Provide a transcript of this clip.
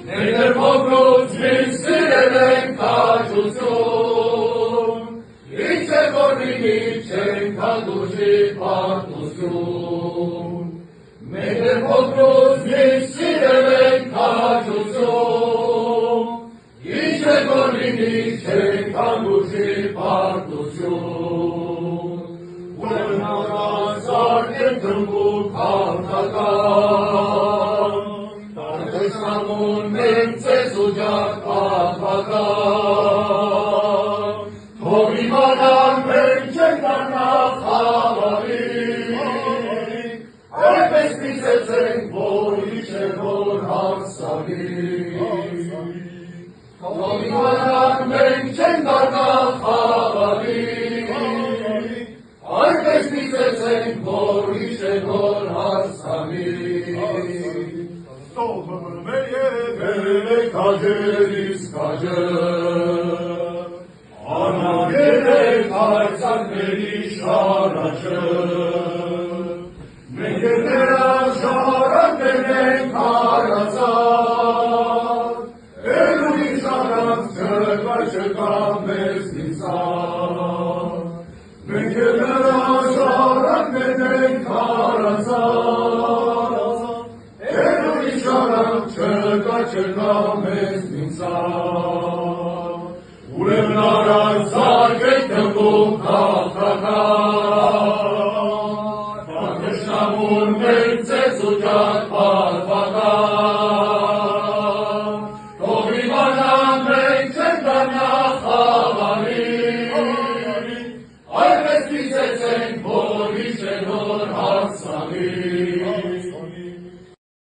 Ներ փոքրուց մենք սիրել ենք քաջություն, Ինչ է որ լինի չենք հանդուրժի պարտություն, Ներ փոքրուց մենք սիրել ենք քաջություն, Ինչ է որ լինի չենք հանդուրժի պարտություն, Ուրեմն առանց արկենք դմբուկ հաղթական, Տանտեսնամուն մենք ձեզ ուջակ պատվական, Թող իմանան մենք չենք դառնա խավարի, Այդպես միցեցենք, որ իջնենք որ հասարի, Թող իմանան մենք չենք դառնա խավարի, Այդպես միցեցենք, որ իջնենք որ հասարի, Ստողը երևեք հաջերից կաջեր, Անագեր եք հայցակների շարաչը, Մենք երները շարանքներ ենք հարացած, Էլուի շարանք չկա մեզ նիսած, Մենք երները շարանքներ ենք հարացած, Էլուի շարանք չկա մեզ նիսած, Ուրեմն առանց արկենք դմբուկ հաղթական, Տանտեսնամուն մենք ձեզ ուջակ պատվական,